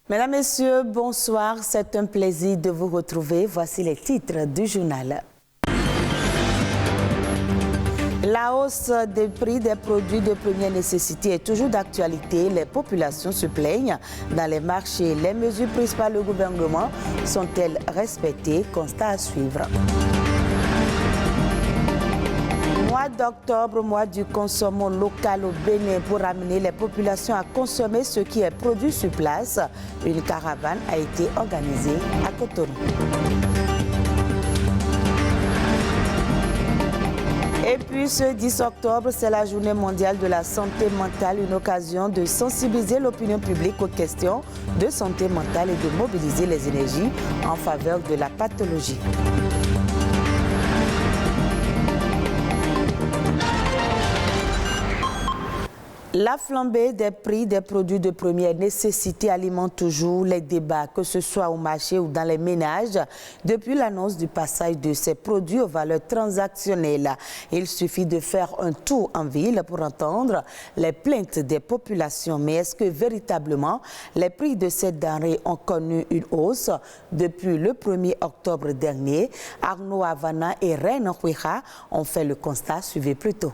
Mesdames, Messieurs, bonsoir. C'est un plaisir de vous retrouver. Voici les titres du journal. La hausse des prix des produits de première nécessité est toujours d'actualité. Les populations se plaignent dans les marchés. Les mesures prises par le gouvernement sont-elles respectées? Constat à suivre. Mois d'octobre, mois du consommation local au Bénin pour amener les populations à consommer ce qui est produit sur place. Une caravane a été organisée à Cotonou. Et puis ce 10 octobre, c'est la journée mondiale de la santé mentale, une occasion de sensibiliser l'opinion publique aux questions de santé mentale et de mobiliser les énergies en faveur de la pathologie. La flambée des prix des produits de première nécessité alimente toujours les débats, que ce soit au marché ou dans les ménages. Depuis l'annonce du passage de ces produits aux valeurs transactionnelles, il suffit de faire un tour en ville pour entendre les plaintes des populations. Mais est-ce que véritablement les prix de ces denrées ont connu une hausse depuis le 1er octobre dernier? Arnaud Havana et Reine Huiha ont fait le constat. Suivez plutôt.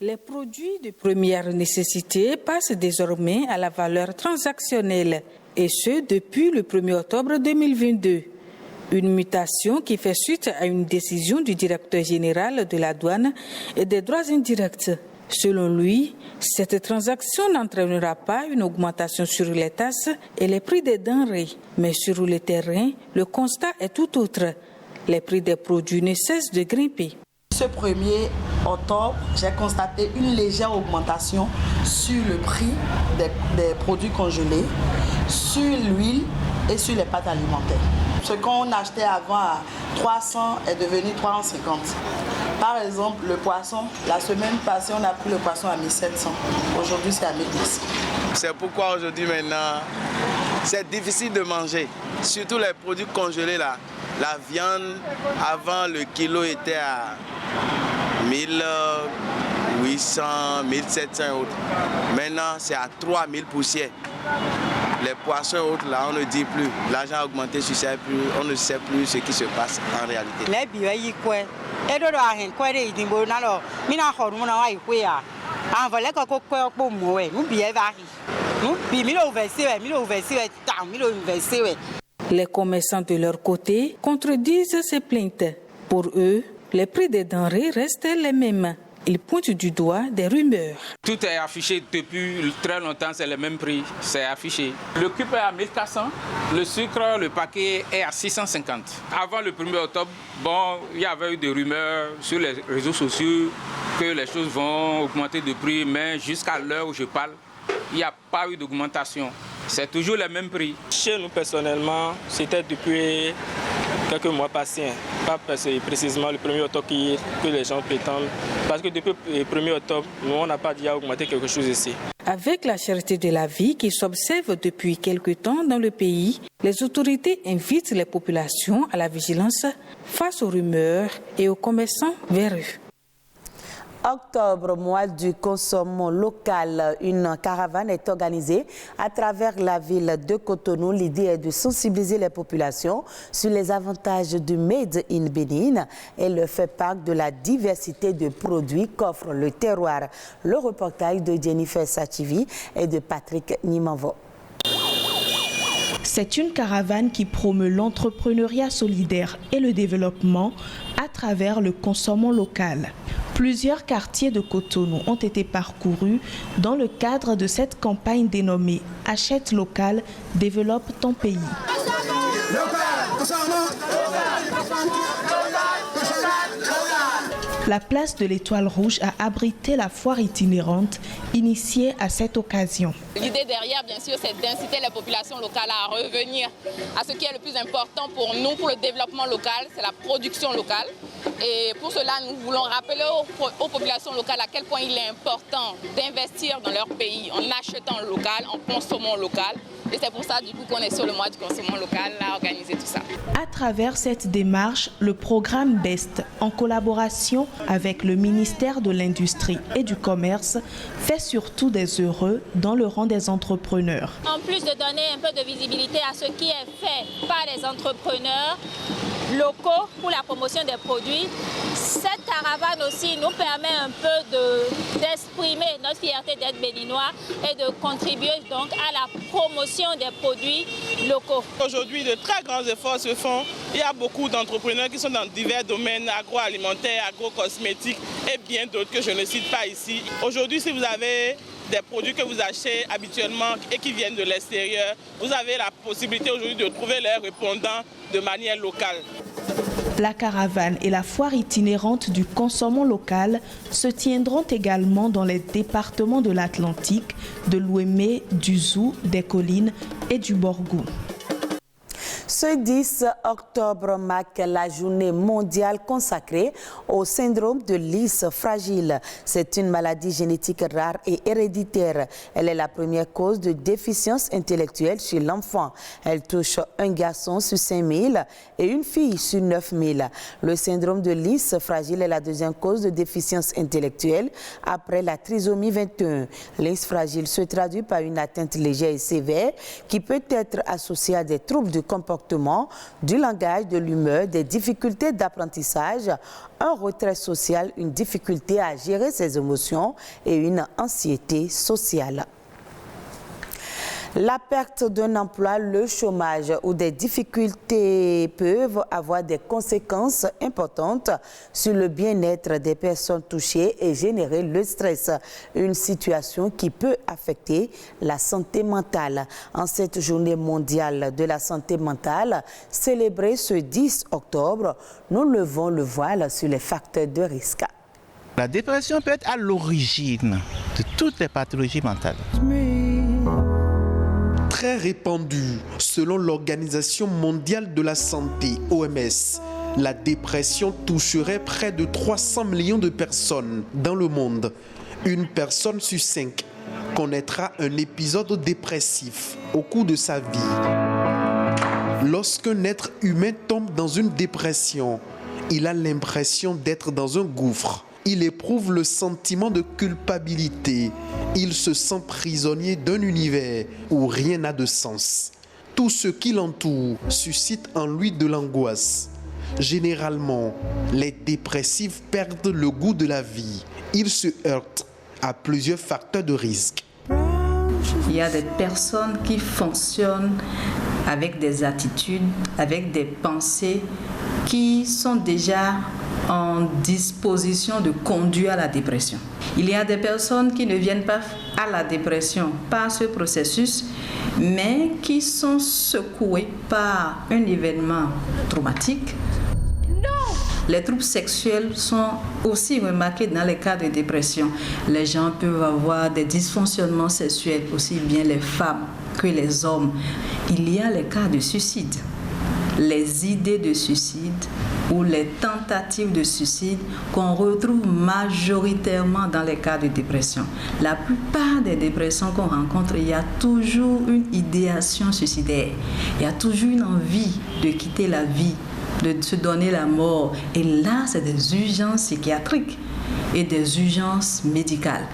Les produits de première nécessité passent désormais à la valeur transactionnelle, et ce depuis le 1er octobre 2022. Une mutation qui fait suite à une décision du directeur général de la douane et des droits indirects. Selon lui, cette transaction n'entraînera pas une augmentation sur les tasses et les prix des denrées. Mais sur le terrain, le constat est tout autre. Les prix des produits ne cessent de grimper. Ce 1er octobre, j'ai constaté une légère augmentation sur le prix des produits congelés, sur l'huile et sur les pâtes alimentaires. Ce qu'on achetait avant à 300 est devenu 350. Par exemple, le poisson, la semaine passée, on a pris le poisson à 1700. Aujourd'hui, c'est à 1000. C'est pourquoi aujourd'hui, maintenant, c'est difficile de manger. Surtout les produits congelés là. La viande, avant, le kilo était à 1800, 1700 et autres. Maintenant, c'est à 3000 poussières. Les poissons et autres, là, on ne dit plus. L'argent a augmenté, on ne sait plus ce qui se passe en réalité. Les commerçants de leur côté contredisent ces plaintes. Pour eux, les prix des denrées restent les mêmes. Ils pointent du doigt des rumeurs. Tout est affiché depuis très longtemps, c'est le même prix, c'est affiché. Le cube est à 1400, le sucre, le paquet est à 650. Avant le 1er octobre, il y avait eu des rumeurs sur les réseaux sociaux que les choses vont augmenter de prix, mais jusqu'à l'heure où je parle, il n'y a pas eu d'augmentation. C'est toujours le même prix. Chez nous, personnellement, c'était depuis quelques mois passés. Pas précisément le 1er octobre que les gens prétendent. Parce que depuis le 1er octobre, nous, on n'a pas déjà augmenté quelque chose ici. Avec la cherté de la vie qui s'observe depuis quelque temps dans le pays, les autorités invitent les populations à la vigilance face aux rumeurs et aux commerçants véreux. Octobre, mois du consommation local, une caravane est organisée à travers la ville de Cotonou. L'idée est de sensibiliser les populations sur les avantages du Made in Bénin et le fait part de la diversité de produits qu'offre le terroir. Le reportage de Jennifer Sachivi et de Patrick Nimanvo. C'est une caravane qui promeut l'entrepreneuriat solidaire et le développement à travers le consommation local. Plusieurs quartiers de Cotonou ont été parcourus dans le cadre de cette campagne dénommée « Achète local, développe ton pays ». La place de l'Étoile Rouge a abrité la foire itinérante initiée à cette occasion. L'idée derrière, bien sûr, c'est d'inciter les populations locales à revenir à ce qui est le plus important pour nous, pour le développement local, c'est la production locale. Et pour cela, nous voulons rappeler aux populations locales à quel point il est important d'investir dans leur pays en achetant local, en consommant local, Et c'est pour ça du coup qu'on est sur le mois du consommant local à organiser tout ça. À travers cette démarche, le programme BEST, en collaboration avec le ministère de l'Industrie et du Commerce, fait surtout des heureux dans le rang des entrepreneurs. En plus de donner un peu de visibilité à ce qui est fait par les entrepreneurs locaux pour la promotion des produits, cette caravane aussi nous permet un peu d'exprimer notre fierté d'être béninois et de contribuer donc à la promotion des produits locaux. Aujourd'hui, de très grands efforts se font. Il y a beaucoup d'entrepreneurs qui sont dans divers domaines agroalimentaires, agrocosmétiques et bien d'autres que je ne cite pas ici. Aujourd'hui, si vous avez des produits que vous achetez habituellement et qui viennent de l'extérieur, vous avez la possibilité aujourd'hui de trouver leurs répondants de manière locale. La caravane et la foire itinérante du consommant local se tiendront également dans les départements de l'Atlantique, de l'Ouémé, du Zou, des Collines et du Borgou. Ce 10 octobre marque la journée mondiale consacrée au syndrome de Lys fragile. C'est une maladie génétique rare et héréditaire. Elle est la première cause de déficience intellectuelle chez l'enfant. Elle touche un garçon sur 5000 et une fille sur 9000. Le syndrome de Lys fragile est la deuxième cause de déficience intellectuelle après la trisomie 21. Lys fragile se traduit par une atteinte légère et sévère qui peut être associée à des troubles du comportement, du langage, de l'humeur, des difficultés d'apprentissage, un retrait social, une difficulté à gérer ses émotions et une anxiété sociale. La perte d'un emploi, le chômage ou des difficultés peuvent avoir des conséquences importantes sur le bien-être des personnes touchées et générer le stress, une situation qui peut affecter la santé mentale. En cette journée mondiale de la santé mentale, célébrée ce 10 octobre, nous levons le voile sur les facteurs de risque. La dépression peut être à l'origine de toutes les pathologies mentales. Très répandue, selon l'Organisation mondiale de la santé, OMS, la dépression toucherait près de 300 millions de personnes dans le monde. Une personne sur 5 connaîtra un épisode dépressif au cours de sa vie. Lorsqu'un être humain tombe dans une dépression, il a l'impression d'être dans un gouffre. Il éprouve le sentiment de culpabilité. Il se sent prisonnier d'un univers où rien n'a de sens. Tout ce qui l'entoure suscite en lui de l'angoisse. Généralement, les dépressifs perdent le goût de la vie. Ils se heurtent à plusieurs facteurs de risque. Il y a des personnes qui fonctionnent avec des attitudes, avec des pensées qui sont déjà en disposition de conduire à la dépression. Il y a des personnes qui ne viennent pas à la dépression par ce processus, mais qui sont secouées par un événement traumatique. Les troubles sexuels sont aussi remarqués dans les cas de dépression. Les gens peuvent avoir des dysfonctionnements sexuels, aussi bien les femmes que les hommes. Il y a les cas de suicide. Les idées de suicide ou les tentatives de suicide qu'on retrouve majoritairement dans les cas de dépression. La plupart des dépressions qu'on rencontre, il y a toujours une idéation suicidaire. Il y a toujours une envie de quitter la vie, de se donner la mort. Et là, c'est des urgences psychiatriques et des urgences médicales.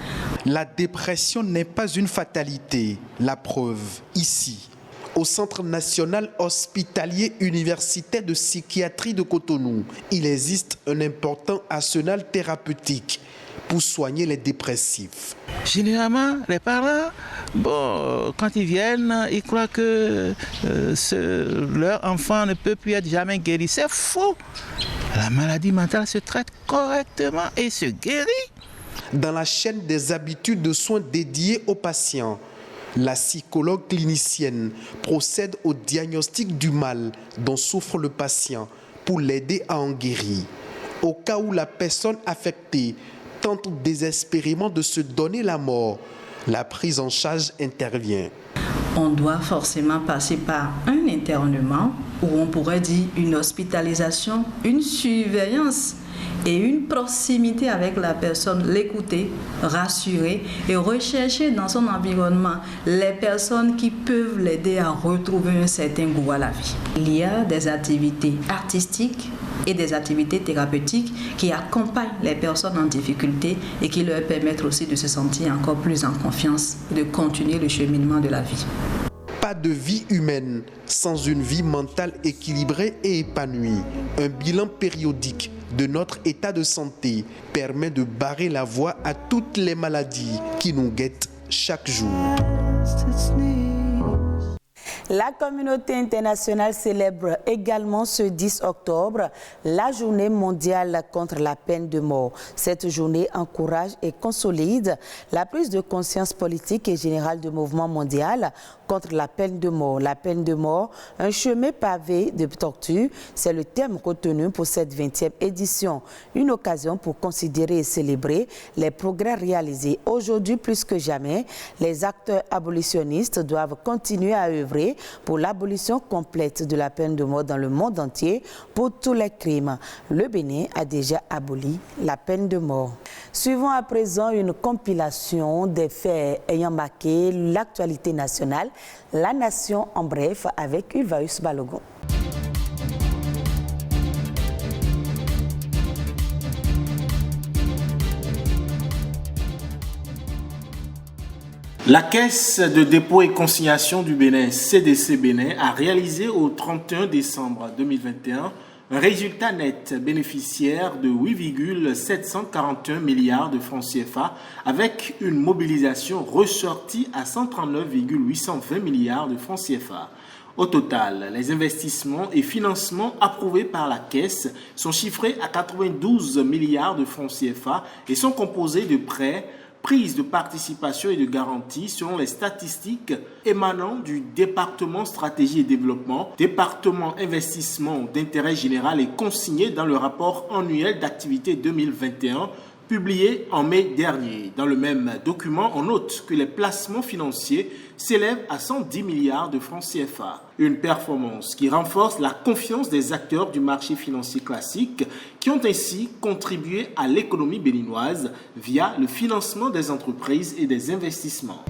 La dépression n'est pas une fatalité. La preuve, ici, au Centre national hospitalier universitaire de psychiatrie de Cotonou, il existe un important arsenal thérapeutique pour soigner les dépressifs. Généralement, les parents, quand ils viennent, ils croient que leur enfant ne peut plus être jamais guéri. C'est faux. La maladie mentale se traite correctement et se guérit. Dans la chaîne des habitudes de soins dédiées aux patients, la psychologue clinicienne procède au diagnostic du mal dont souffre le patient pour l'aider à en guérir. Au cas où la personne affectée tente désespérément de se donner la mort, la prise en charge intervient. On doit forcément passer par un internement, ou on pourrait dire une hospitalisation, une surveillance et une proximité avec la personne, l'écouter, rassurer et rechercher dans son environnement les personnes qui peuvent l'aider à retrouver un certain goût à la vie. Il y a des activités artistiques et des activités thérapeutiques qui accompagnent les personnes en difficulté et qui leur permettent aussi de se sentir encore plus en confiance et de continuer le cheminement de la vie. Pas de vie humaine sans une vie mentale équilibrée et épanouie. Un bilan périodique de notre état de santé permet de barrer la voie à toutes les maladies qui nous guettent chaque jour. La communauté internationale célèbre également ce 10 octobre la journée mondiale contre la peine de mort. Cette journée encourage et consolide la prise de conscience politique et générale du mouvement mondial contre la peine de mort. La peine de mort, un chemin pavé de torture, c'est le thème retenu pour cette 20e édition. Une occasion pour considérer et célébrer les progrès réalisés. Aujourd'hui, plus que jamais, les acteurs abolitionnistes doivent continuer à œuvrer pour l'abolition complète de la peine de mort dans le monde entier pour tous les crimes. Le Bénin a déjà aboli la peine de mort. Suivons à présent une compilation des faits ayant marqué l'actualité nationale. La Nation en bref avec Ulvaeus Balogun. La Caisse de dépôt et consignation du Bénin, CDC Bénin, a réalisé au 31 décembre 2021 un résultat net bénéficiaire de 8,741 milliards de francs CFA avec une mobilisation ressortie à 139,820 milliards de francs CFA. Au total, les investissements et financements approuvés par la Caisse sont chiffrés à 92 milliards de francs CFA et sont composés de prêts, prise de participation et de garantie selon les statistiques émanant du département stratégie et développement, département investissement d'intérêt général et consigné dans le rapport annuel d'activité 2021 publié en mai dernier. Dans le même document, on note que les placements financiers s'élèvent à 110 milliards de francs CFA. Une performance qui renforce la confiance des acteurs du marché financier classique qui ont ainsi contribué à l'économie béninoise via le financement des entreprises et des investissements.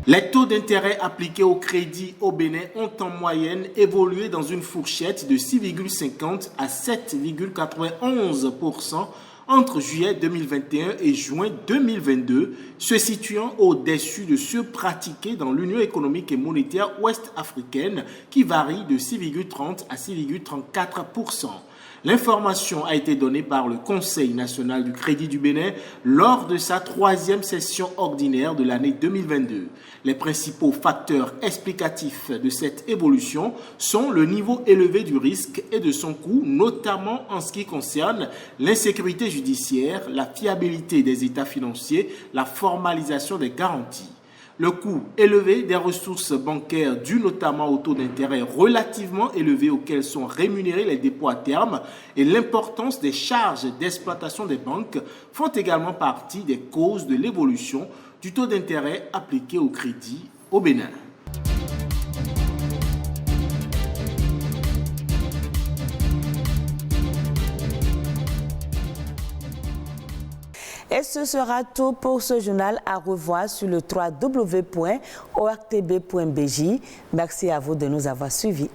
Les taux d'intérêt appliqués au crédit au Bénin ont en moyenne évolué dans une fourchette de 6,50 à 7,91% entre juillet 2021 et juin 2022, se situant au-dessus de ceux pratiqués dans l'Union économique et monétaire ouest-africaine qui varie de 6,30 à 6,34%. L'information a été donnée par le Conseil national du crédit du Bénin lors de sa 3e session ordinaire de l'année 2022. Les principaux facteurs explicatifs de cette évolution sont le niveau élevé du risque et de son coût, notamment en ce qui concerne l'insécurité judiciaire, la fiabilité des états financiers, la formalisation des garanties. Le coût élevé des ressources bancaires dû notamment au taux d'intérêt relativement élevé auxquels sont rémunérés les dépôts à terme et l'importance des charges d'exploitation des banques font également partie des causes de l'évolution du taux d'intérêt appliqué au crédit au Bénin. Et ce sera tout pour ce journal, à revoir sur le www.ortb.bj. Merci à vous de nous avoir suivis.